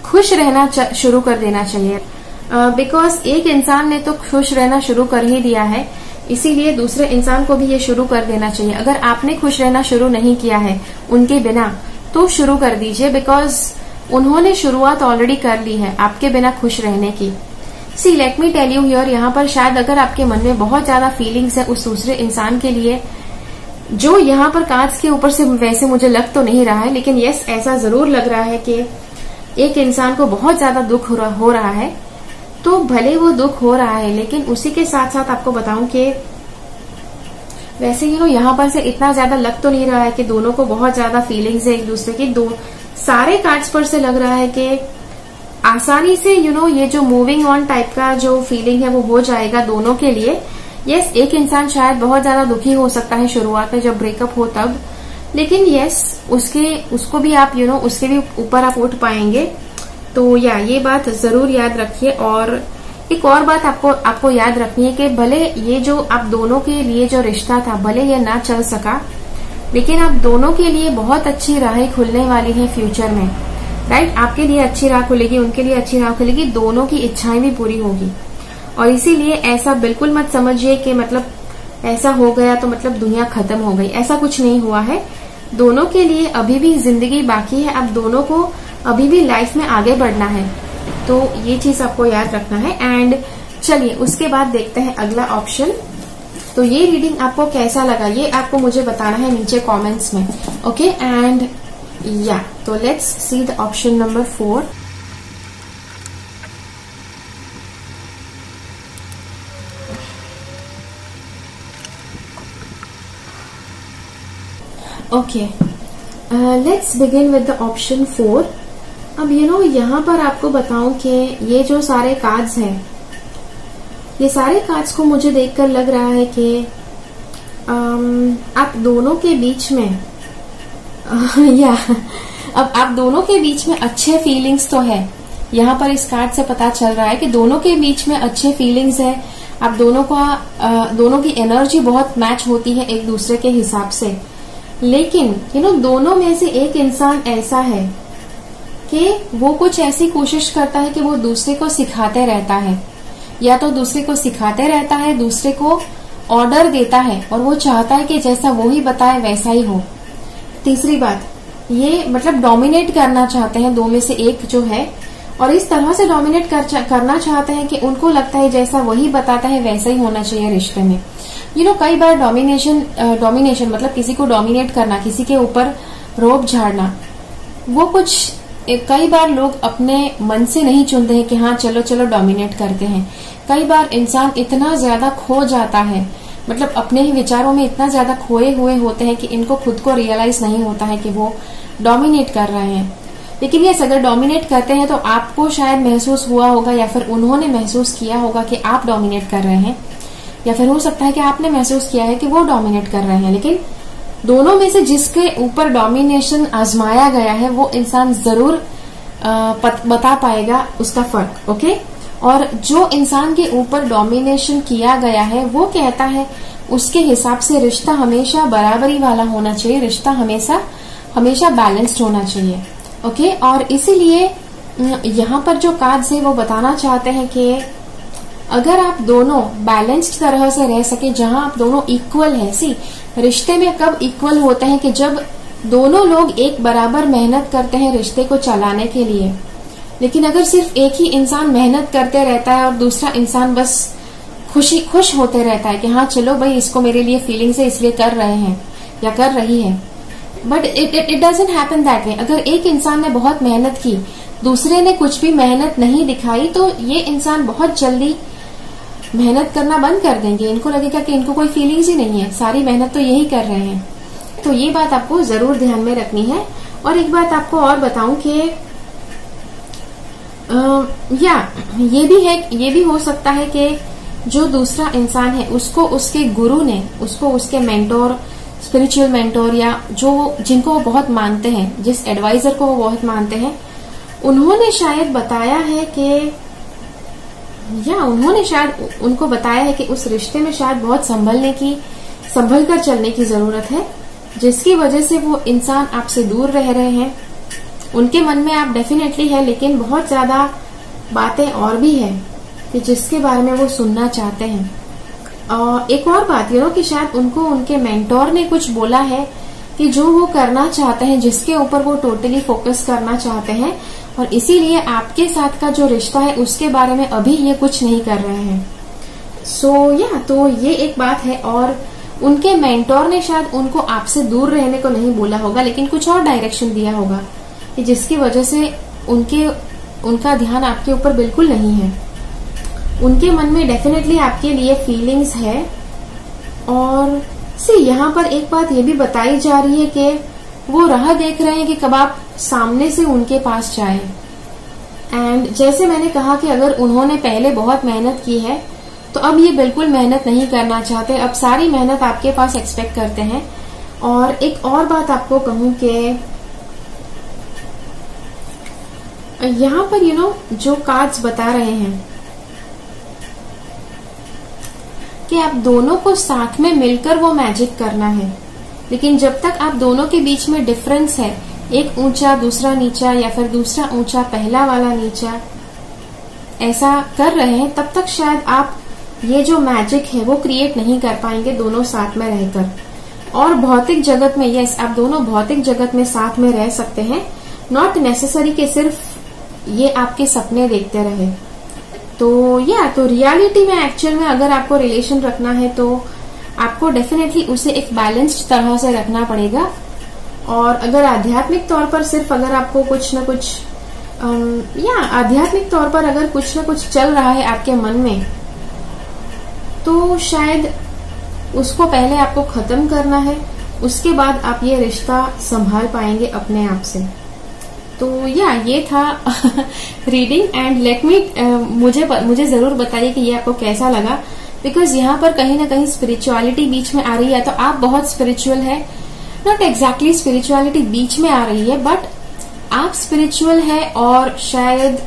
[SPEAKER 1] खुश रहना शुरू कर देना चाहिए। बिकॉज एक इंसान ने तो खुश रहना शुरू कर ही दिया है, इसीलिए दूसरे इंसान को भी ये शुरू कर देना चाहिए। अगर आपने खुश रहना शुरू नहीं किया है उनके बिना, तो शुरू कर दीजिए, बिकॉज उन्होंने शुरुआत ऑलरेडी कर ली है आपके बिना खुश रहने की। See let me tell you here, यहाँ पर शायद अगर आपके मन में बहुत ज्यादा फीलिंग्स है उस दूसरे इंसान के लिए, जो यहाँ पर कार्ड्स के ऊपर से वैसे मुझे लग तो नहीं रहा है, लेकिन यस ऐसा जरूर लग रहा है कि एक इंसान को बहुत ज्यादा दुख हो रहा है। तो भले वो दुख हो रहा है, लेकिन उसी के साथ साथ आपको बताऊं कि वैसे यहाँ पर से इतना ज्यादा लग तो नहीं रहा है कि दोनों को बहुत ज्यादा फीलिंग्स है एक दूसरे की। दो सारे कार्ड्स पर से लग रहा है कि आसानी से ये जो मूविंग ऑन टाइप का जो फीलिंग है वो हो जाएगा दोनों के लिए। यस, एक इंसान शायद बहुत ज्यादा दुखी हो सकता है शुरुआत में जब ब्रेकअप हो तब, लेकिन यस उसको भी आप उसके भी ऊपर आप उठ पाएंगे। तो ये बात जरूर याद रखिए। और एक और बात आपको याद रखनी है कि भले ये जो आप दोनों के लिए जो रिश्ता था भले ये ना चल सका, लेकिन आप दोनों के लिए बहुत अच्छी राहें खुलने वाली हैं फ्यूचर में, राइट। आपके लिए अच्छी राह खुलेगी, उनके लिए अच्छी राह खुलेगी, दोनों की इच्छाएं भी पूरी होगी। और इसीलिए ऐसा बिल्कुल मत समझिए कि मतलब ऐसा हो गया तो मतलब दुनिया खत्म हो गई, ऐसा कुछ नहीं हुआ है। दोनों के लिए अभी भी जिंदगी बाकी है, अब दोनों को अभी भी लाइफ में आगे बढ़ना है, तो ये चीज आपको याद रखना है। एंड चलिए उसके बाद देखते हैं अगला ऑप्शन। तो ये रीडिंग आपको कैसा लगा ये आपको मुझे बताना है नीचे कमेंट्स में, ओके। एंड तो let's see the option number 4। Okay, let's begin with the option 4। अब यहाँ पर आपको बताऊं कि ये जो सारे कार्ड्स हैं, ये सारे कार्ड्स को मुझे देखकर लग रहा है कि आप दोनों के बीच में अब आप दोनों के बीच में अच्छे फीलिंग्स तो है। यहाँ पर इस कार्ड से पता चल रहा है कि दोनों के बीच में अच्छे फीलिंग्स है। आप दोनों की एनर्जी बहुत मैच होती है एक दूसरे के हिसाब से। लेकिन दोनों में से एक इंसान ऐसा है कि वो कुछ ऐसी कोशिश करता है कि वो दूसरे को सिखाते रहता है, या तो दूसरे को सिखाते रहता है, दूसरे को ऑर्डर देता है और वो चाहता है कि जैसा वो ही बताए वैसा ही हो। तीसरी बात, ये मतलब डोमिनेट करना चाहते हैं दो में से एक जो है, और इस तरह से डोमिनेट करना चाहते हैं कि उनको लगता है जैसा वही बताता है वैसा ही होना चाहिए रिश्ते में। कई बार डोमिनेशन मतलब किसी को डोमिनेट करना, किसी के ऊपर रोब झाड़ना, वो कुछ कई बार लोग अपने मन से नहीं चुनते हैं कि हाँ चलो डोमिनेट करते हैं। कई बार इंसान इतना ज्यादा खो जाता है, मतलब अपने ही विचारों में इतना ज्यादा खोए हुए होते हैं कि इनको खुद को रियलाइज नहीं होता है कि वो डोमिनेट कर रहे हैं। लेकिन ये अगर डोमिनेट करते हैं तो आपको शायद महसूस हुआ होगा या फिर उन्होंने महसूस किया होगा कि आप डोमिनेट कर रहे हैं, या फिर हो सकता है कि आपने महसूस किया है कि वो डोमिनेट कर रहे हैं। लेकिन दोनों में से जिसके ऊपर डोमिनेशन आजमाया गया है वो इंसान जरूर बता पाएगा उसका फर्क, ओके। और जो इंसान के ऊपर डोमिनेशन किया गया है वो कहता है उसके हिसाब से रिश्ता हमेशा बराबरी वाला होना चाहिए, रिश्ता हमेशा बैलेंस्ड होना चाहिए, ओके। और इसीलिए यहाँ पर जो कार्ड्स है वो बताना चाहते हैं कि अगर आप दोनों बैलेंस्ड तरह से रह सके, जहां आप दोनों इक्वल हैं। रिश्ते में कब इक्वल होते हैं कि जब दोनों लोग एक बराबर मेहनत करते हैं रिश्ते को चलाने के लिए। लेकिन अगर सिर्फ एक ही इंसान मेहनत करते रहता है और दूसरा इंसान बस खुश होते रहता है कि हाँ चलो भाई इसको मेरे लिए फीलिंग्स है इसलिए कर रहे हैं या कर रही है, but it doesn't happen that way. अगर एक इंसान ने बहुत मेहनत की, दूसरे ने कुछ भी मेहनत नहीं दिखाई, तो ये इंसान बहुत जल्दी मेहनत करना बंद कर देंगे। इनको लगेगा कि इनको कोई फीलिंग्स ही नहीं है, सारी मेहनत तो यही कर रहे हैं। तो ये बात आपको जरूर ध्यान में रखनी है। और एक बात आपको और बताऊं कि ये भी हो सकता है कि जो दूसरा इंसान है उसको उसके गुरु ने, उसको उसके मेंटोर, स्पिरिचुअल मेंटोर या जिनको वो बहुत मानते हैं, जिस एडवाइजर को वो बहुत मानते हैं, उन्होंने शायद बताया है कि उन्होंने शायद उनको बताया है कि उस रिश्ते में शायद बहुत संभल कर चलने की जरूरत है, जिसकी वजह से वो इंसान आपसे दूर रह रहे हैं। उनके मन में आप डेफिनेटली है, लेकिन बहुत ज्यादा बातें और भी है कि जिसके बारे में वो सुनना चाहते हैं। एक और बात कि शायद उनको उनके मेंटोर ने कुछ बोला है कि जो वो करना चाहते हैं, जिसके ऊपर वो टोटली फोकस करना चाहते हैं, और इसीलिए आपके साथ का जो रिश्ता है उसके बारे में अभी ये कुछ नहीं कर रहे हैं। तो ये एक बात है। और उनके मेंटोर ने शायद उनको आपसे दूर रहने को नहीं बोला होगा, लेकिन कुछ और डायरेक्शन दिया होगा कि जिसकी वजह से उनका ध्यान आपके ऊपर बिल्कुल नहीं है। उनके मन में डेफिनेटली आपके लिए फीलिंग्स है। और यहाँ पर एक बात ये भी बताई जा रही है कि वो राह देख रहे हैं कि कब आप सामने से उनके पास जाएं। एंड जैसे मैंने कहा कि अगर उन्होंने पहले बहुत मेहनत की है तो अब ये बिल्कुल मेहनत नहीं करना चाहते, अब सारी मेहनत आपके पास एक्सपेक्ट करते हैं। और एक और बात आपको कहूं कि यहाँ पर जो कार्ड्स बता रहे हैं कि आप दोनों को साथ में मिलकर वो मैजिक करना है, लेकिन जब तक आप दोनों के बीच में डिफरेंस है, एक ऊंचा दूसरा नीचा या फिर दूसरा ऊंचा पहला वाला नीचा, ऐसा कर रहे हैं, तब तक शायद आप ये जो मैजिक है वो क्रिएट नहीं कर पाएंगे दोनों साथ में रहकर। और भौतिक जगत में यस, आप दोनों भौतिक जगत में साथ में रह सकते हैं, नॉट नेसेसरी कि सिर्फ ये आपके सपने देखते रहे। तो रियलिटी में एक्चुअल में अगर आपको रिलेशन रखना है तो आपको डेफिनेटली उसे एक बैलेंस्ड तरह से रखना पड़ेगा। और अगर आध्यात्मिक तौर पर सिर्फ अगर आपको कुछ न कुछ आध्यात्मिक तौर पर अगर कुछ न कुछ चल रहा है आपके मन में, तो शायद उसको पहले आपको खत्म करना है, उसके बाद आप ये रिश्ता संभाल पाएंगे अपने आप से। तो ये था रीडिंग। एंड लेट मी मुझे जरूर बताइए कि ये आपको कैसा लगा, बिकॉज यहाँ पर कहीं ना कहीं स्पिरिचुअलिटी बीच में आ रही है। तो आप बहुत स्पिरिचुअल है, नॉट एग्जैक्टली स्पिरिचुअलिटी बीच में आ रही है, बट आप स्पिरिचुअल है और शायद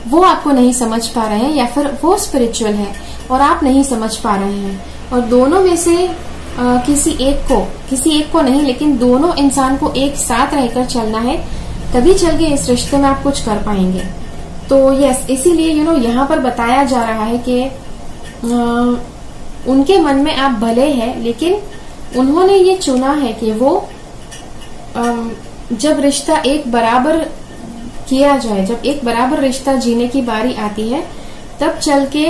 [SPEAKER 1] वो आपको नहीं समझ पा रहे हैं, या फिर वो स्पिरिचुअल है और आप नहीं समझ पा रहे हैं। और दोनों में से किसी एक को नहीं, लेकिन दोनों इंसान को एक साथ रहकर चलना है, तभी चल के इस रिश्ते में आप कुछ कर पाएंगे। तो यस, इसीलिए यहाँ पर बताया जा रहा है कि उनके मन में आप भले हैं, लेकिन उन्होंने ये चुना है कि वो जब रिश्ता एक बराबर किया जाए, जब एक बराबर रिश्ता जीने की बारी आती है, तब चल के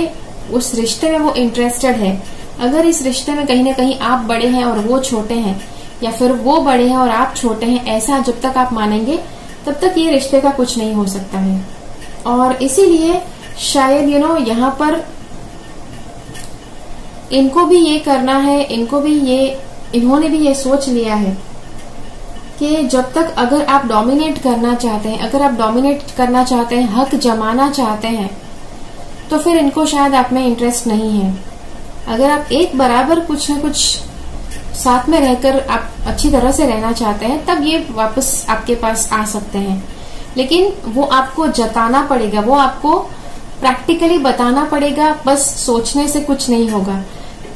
[SPEAKER 1] उस रिश्ते में वो इंटरेस्टेड है। अगर इस रिश्ते में कहीं ना कहीं आप बड़े हैं और वो छोटे हैं, या फिर वो बड़े हैं और आप छोटे हैं, ऐसा जब तक आप मानेंगे तब तक ये रिश्ते का कुछ नहीं हो सकता है। और इसीलिए शायद यहाँ पर इनको भी ये करना है, इन्होंने भी ये सोच लिया है कि जब तक अगर आप डोमिनेट करना चाहते हैं, हक जमाना चाहते हैं, तो फिर इनको शायद आप में इंटरेस्ट नहीं है। अगर आप एक बराबर कुछ न कुछ साथ में रहकर आप अच्छी तरह से रहना चाहते हैं, तब ये वापस आपके पास आ सकते हैं। लेकिन वो आपको जताना पड़ेगा, वो आपको प्रैक्टिकली बताना पड़ेगा, बस सोचने से कुछ नहीं होगा।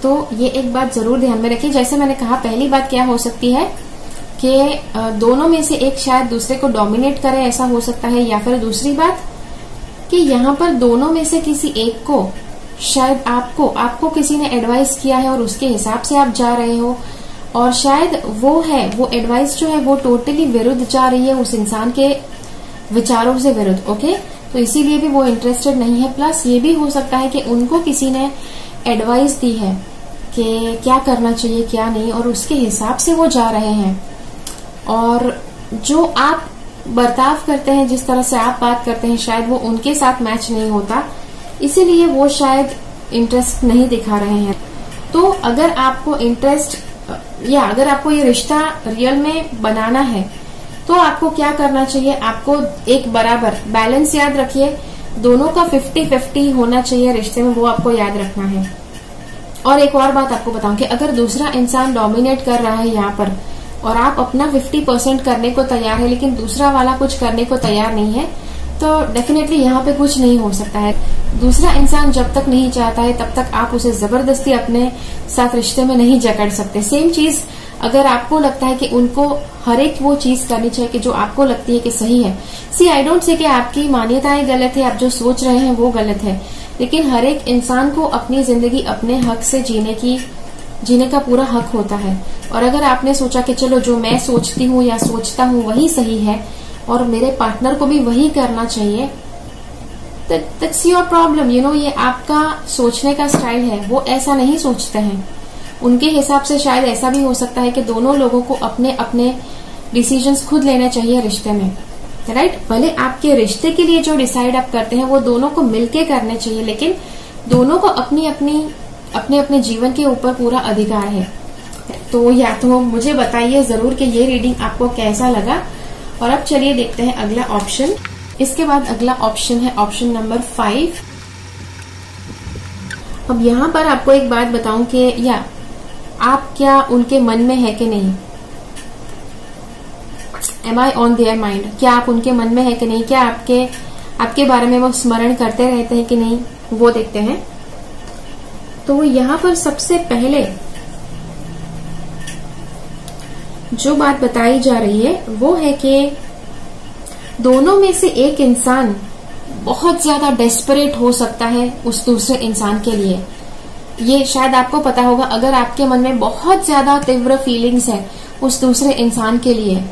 [SPEAKER 1] तो ये एक बात जरूर ध्यान में रखिए। जैसे मैंने कहा, पहली बात क्या हो सकती है कि दोनों में से एक शायद दूसरे को डोमिनेट करे, ऐसा हो सकता है। या फिर दूसरी बात कि यहाँ पर दोनों में से किसी एक को शायद आपको किसी ने एडवाइस किया है और उसके हिसाब से आप जा रहे हो, और शायद वो एडवाइस जो है वो टोटली विरुद्ध जा रही है, उस इंसान के विचारों से विरुद्ध। ओके, तो इसीलिए भी वो इंटरेस्टेड नहीं है। प्लस ये भी हो सकता है कि उनको किसी ने एडवाइस दी है कि क्या करना चाहिए क्या नहीं, और उसके हिसाब से वो जा रहे हैं। और जो आप बर्ताव करते हैं, जिस तरह से आप बात करते हैं, शायद वो उनके साथ मैच नहीं होता, इसीलिए वो शायद इंटरेस्ट नहीं दिखा रहे हैं। तो अगर आपको अगर आपको ये रिश्ता रियल में बनाना है, तो आपको क्या करना चाहिए, आपको एक बराबर बैलेंस याद रखिए, दोनों का 50-50 होना चाहिए रिश्ते में, वो आपको याद रखना है। और एक और बात आपको बताऊं कि अगर दूसरा इंसान डोमिनेट कर रहा है यहाँ पर, और आप अपना 50% करने को तैयार है, लेकिन दूसरा वाला कुछ करने को तैयार नहीं है, तो डेफिनेटली यहाँ पे कुछ नहीं हो सकता है। दूसरा इंसान जब तक नहीं चाहता है, तब तक आप उसे जबरदस्ती अपने साथ रिश्ते में नहीं जकड़ सकते। सेम चीज अगर आपको लगता है कि उनको हर एक वो चीज करनी चाहिए कि जो आपको लगती है कि सही है। सी आई डोंट से कि आपकी मान्यताएं गलत है, आप जो सोच रहे हैं वो गलत है, लेकिन हर एक इंसान को अपनी जिंदगी अपने हक से जीने का पूरा हक होता है। और अगर आपने सोचा कि चलो जो मैं सोचती हूँ या सोचता हूँ वही सही है और मेरे पार्टनर को भी वही करना चाहिए, दैट्स योर प्रॉब्लम। ये आपका सोचने का स्टाइल है, वो ऐसा नहीं सोचते हैं। उनके हिसाब से शायद ऐसा भी हो सकता है कि दोनों लोगों को अपने अपने डिसीजंस खुद लेने चाहिए रिश्ते में, राइट। भले आपके रिश्ते के लिए जो डिसाइड आप करते हैं वो दोनों को मिलके करने चाहिए, लेकिन दोनों को अपने अपने जीवन के ऊपर पूरा अधिकार है। तो मुझे बताइए जरूर कि ये रीडिंग आपको कैसा लगा। और अब चलिए देखते हैं अगला ऑप्शन। इसके बाद अगला ऑप्शन है ऑप्शन नंबर 5। अब यहाँ पर आपको एक बात बताऊं कि या आप क्या उनके मन में है कि नहीं, am I on their mind, क्या आप उनके मन में है कि नहीं, क्या आपके बारे में वो स्मरण करते रहते हैं कि नहीं, वो देखते हैं। तो यहाँ पर सबसे पहले जो बात बताई जा रही है वो है कि दोनों में से एक इंसान बहुत ज्यादा डेस्परेट हो सकता है उस दूसरे इंसान के लिए। ये शायद आपको पता होगा, अगर आपके मन में बहुत ज्यादा तीव्र फीलिंग्स है उस दूसरे इंसान के लिए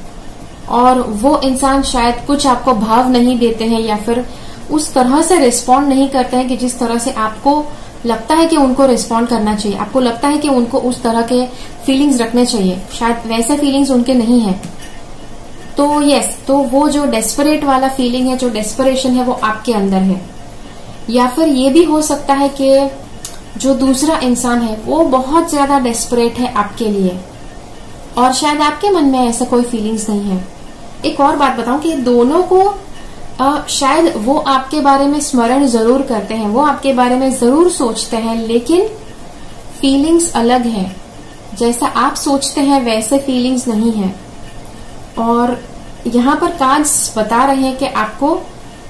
[SPEAKER 1] और वो इंसान शायद कुछ आपको भाव नहीं देते हैं या फिर उस तरह से रिस्पॉन्ड नहीं करते हैं कि जिस तरह से आपको लगता है कि उनको रिस्पॉन्ड करना चाहिए, आपको लगता है कि उनको उस तरह के फीलिंग्स रखने चाहिए, शायद वैसे फीलिंग्स उनके नहीं है। तो यस, तो वो जो डेस्परेट वाला फीलिंग है, जो डेस्परेशन है, वो आपके अंदर है। या फिर ये भी हो सकता है कि जो दूसरा इंसान है वो बहुत ज्यादा डेस्परेट है आपके लिए और शायद आपके मन में ऐसा कोई फीलिंग्स नहीं है। एक और बात बताऊं कि दोनों को शायद वो आपके बारे में स्मरण जरूर करते हैं, वो आपके बारे में जरूर सोचते हैं, लेकिन फीलिंग्स अलग है। जैसा आप सोचते हैं वैसे फीलिंग्स नहीं है। और यहाँ पर कार्ड्स बता रहे हैं कि आपको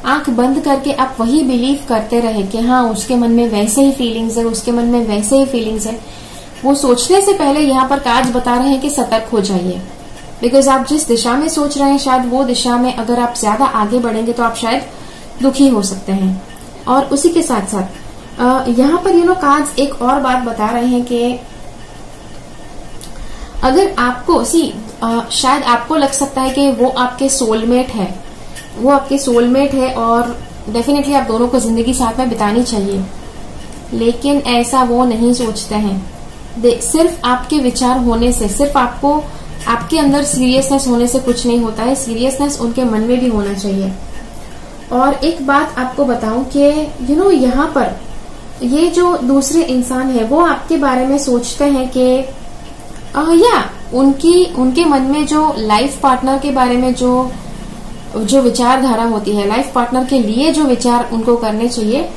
[SPEAKER 1] आंख बंद करके आप वही बिलीव करते रहे कि हाँ उसके मन में वैसे ही फीलिंग्स है, उसके मन में वैसे ही फीलिंग्स है। वो सोचने से पहले यहाँ पर कार्ड्स बता रहे हैं कि सतर्क हो जाइए, बिकॉज आप जिस दिशा में सोच रहे हैं शायद वो दिशा में अगर आप ज्यादा आगे बढ़ेंगे तो आप शायद दुखी हो सकते हैं। और उसी के साथ साथ यहाँ पर कार्ड्स एक और बात बता रहे हैं कि अगर आपको शायद आपको लग सकता है कि वो आपके सोलमेट है, वो आपके सोलमेट है और डेफिनेटली आप दोनों को जिंदगी साथ में बितानी चाहिए, लेकिन ऐसा वो नहीं सोचते हैं। सिर्फ आपके विचार होने से, सिर्फ आपके अंदर सीरियसनेस होने से कुछ नहीं होता है, सीरियसनेस उनके मन में भी होना चाहिए। और एक बात आपको बताऊं कि यहाँ पर ये जो दूसरे इंसान है वो आपके बारे में सोचते हैं कि उनके मन में जो लाइफ पार्टनर के बारे में जो विचारधारा होती है, लाइफ पार्टनर के लिए जो विचार उनको करने चाहिए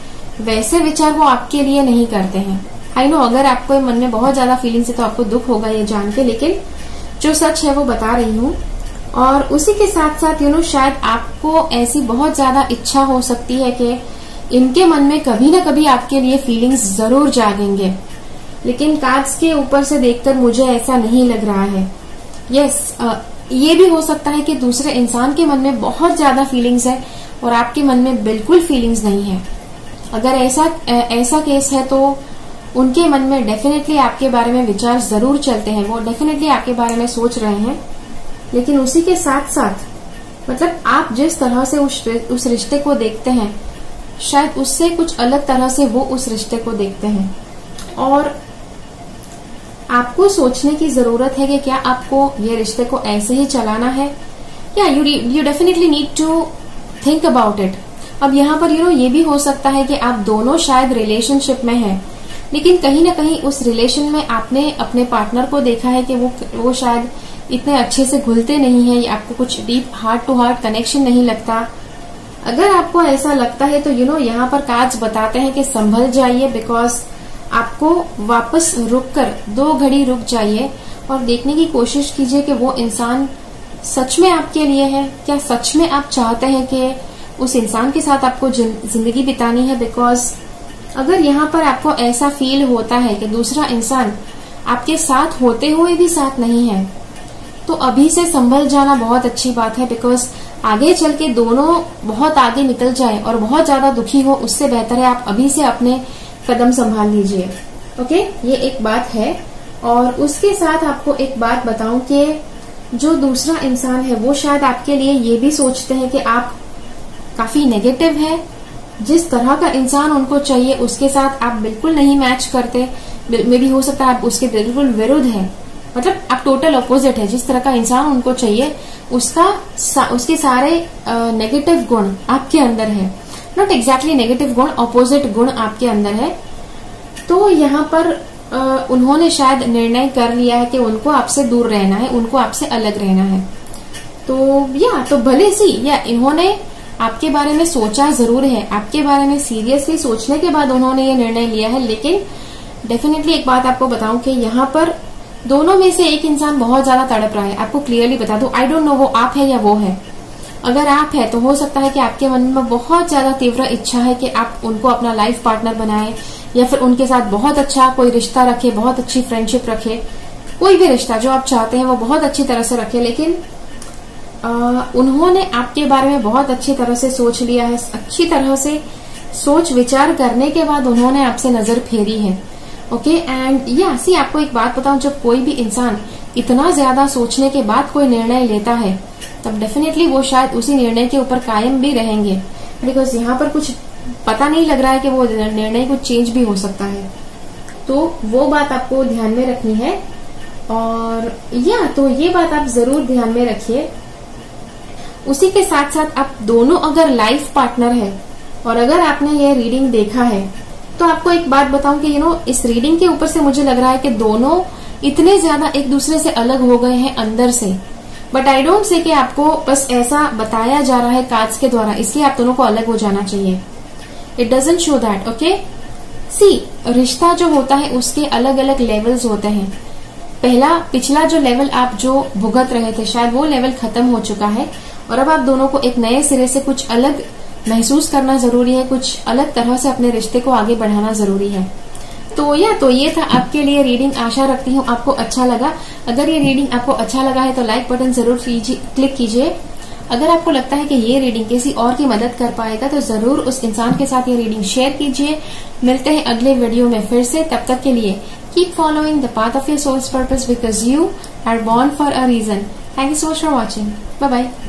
[SPEAKER 1] वैसे विचार वो आपके लिए नहीं करते हैं। आई नो अगर आपको मन में बहुत ज्यादा फीलिंग्स है तो आपको दुख होगा ये जान के, लेकिन जो सच है वो बता रही हूँ। और उसी के साथ साथ शायद आपको ऐसी बहुत ज्यादा इच्छा हो सकती है कि इनके मन में कभी ना कभी आपके लिए फीलिंग्स जरूर जागेंगे, लेकिन कार्ड्स के ऊपर से देखकर मुझे ऐसा नहीं लग रहा है। यस, ये भी हो सकता है कि दूसरे इंसान के मन में बहुत ज्यादा फीलिंग्स है और आपके मन में बिल्कुल फीलिंग्स नहीं है। अगर ऐसा केस है तो उनके मन में डेफिनेटली आपके बारे में विचार जरूर चलते हैं, वो डेफिनेटली आपके बारे में सोच रहे हैं, लेकिन उसी के साथ साथ मतलब आप जिस तरह से उस रिश्ते को देखते हैं शायद उससे कुछ अलग तरह से वो उस रिश्ते को देखते हैं। और आपको सोचने की जरूरत है कि क्या आपको ये रिश्ते को ऐसे ही चलाना है या you definitely need to think about it. अब यहाँ पर ये भी हो सकता है कि आप दोनों शायद रिलेशनशिप में हैं, लेकिन कहीं ना कहीं उस रिलेशन में आपने अपने पार्टनर को देखा है कि वो शायद इतने अच्छे से घुलते नहीं है या आपको कुछ deep heart to heart connection नहीं लगता। अगर आपको ऐसा लगता है तो यहाँ पर कार्ड्स बताते हैं कि संभल जाइए, बिकॉज आपको वापस रुककर 2 घड़ी रुक जाइए और देखने की कोशिश कीजिए कि वो इंसान सच में आपके लिए है, क्या सच में आप चाहते हैं कि उस इंसान के साथ आपको जिंदगी बितानी है। बिकॉज अगर यहाँ पर आपको ऐसा फील होता है कि दूसरा इंसान आपके साथ होते हुए भी साथ नहीं है तो अभी से संभल जाना बहुत अच्छी बात है, बिकॉज आगे चल के दोनों बहुत आगे निकल जाए और बहुत ज्यादा दुखी हो, उससे बेहतर है आप अभी से अपने कदम संभाल लीजिए। ओके, ये एक बात है। और उसके साथ आपको एक बात बताऊं कि जो दूसरा इंसान है वो शायद आपके लिए ये भी सोचते हैं कि आप काफी नेगेटिव है, जिस तरह का इंसान उनको चाहिए उसके साथ आप बिल्कुल नहीं मैच करते, मे भी हो सकता है आप उसके बिल्कुल विरुद्ध है, मतलब आप टोटल अपोजिट है। जिस तरह का इंसान उनको चाहिए उसके सारे नेगेटिव गुण आपके अंदर है, नॉट एग्जैक्टली नेगेटिव गुण, अपोजिट गुण आपके अंदर है। तो यहाँ पर उन्होंने शायद निर्णय कर लिया है कि उनको आपसे दूर रहना है, उनको आपसे अलग रहना है। तो भले सी इन्होंने आपके बारे में सोचा जरूर है, आपके बारे में सीरियसली सोचने के बाद उन्होंने ये निर्णय लिया है। लेकिन डेफिनेटली एक बात आपको बताऊं कि यहाँ पर दोनों में से एक इंसान बहुत ज्यादा तड़प रहा है। आपको क्लियरली बता दूं, आई डोंट नो वो आप है या वो है। अगर आप है तो हो सकता है कि आपके मन में बहुत ज्यादा तीव्र इच्छा है कि आप उनको अपना लाइफ पार्टनर बनाएं, या फिर उनके साथ बहुत अच्छा कोई रिश्ता रखे, बहुत अच्छी फ्रेंडशिप रखे, कोई भी रिश्ता जो आप चाहते हैं वो बहुत अच्छी तरह से रखे। लेकिन उन्होंने आपके बारे में बहुत अच्छी तरह से सोच लिया है, अच्छी तरह से सोच विचार करने के बाद उन्होंने आपसे नजर फेरी है। ओके, एंड आपको एक बात बताऊं, जब कोई भी इंसान इतना ज्यादा सोचने के बाद कोई निर्णय लेता है तब डेफिनेटली वो शायद उसी निर्णय के ऊपर कायम भी रहेंगे, बिकॉज यहाँ पर कुछ पता नहीं लग रहा है कि वो निर्णय कुछ चेंज भी हो सकता है। तो वो बात आपको ध्यान में रखनी है, और तो ये बात आप जरूर ध्यान में रखिए। उसी के साथ साथ आप दोनों अगर लाइफ पार्टनर है और अगर आपने ये रीडिंग देखा है तो आपको एक बात बताऊं कि इस रीडिंग के ऊपर से मुझे लग रहा है कि दोनों इतने ज्यादा एक दूसरे से अलग हो गए हैं अंदर से। बट आई डोंट से कि आपको बस ऐसा बताया जा रहा है कार्ड्स के द्वारा, इसलिए आप दोनों को अलग हो जाना चाहिए। It doesn't show that. Okay, रिश्ता जो होता है उसके अलग अलग लेवल्स होते हैं। पिछला जो लेवल आप जो भुगत रहे थे शायद वो लेवल खत्म हो चुका है, और अब आप दोनों को एक नए सिरे से कुछ अलग महसूस करना जरूरी है, कुछ अलग तरह से अपने रिश्ते को आगे बढ़ाना जरूरी है। तो ये था आपके लिए रीडिंग। आशा रखती हूँ आपको अच्छा लगा। अगर ये रीडिंग आपको अच्छा लगा है तो लाइक बटन जरूर क्लिक कीजिए। अगर आपको लगता है कि ये रीडिंग किसी और की मदद कर पाएगा तो जरूर उस इंसान के साथ ये रीडिंग शेयर कीजिए। मिलते हैं अगले वीडियो में फिर से, तब तक के लिए keep following the path of your soul's purpose because you are born for a reason. Thank you so much for watching. Bye bye.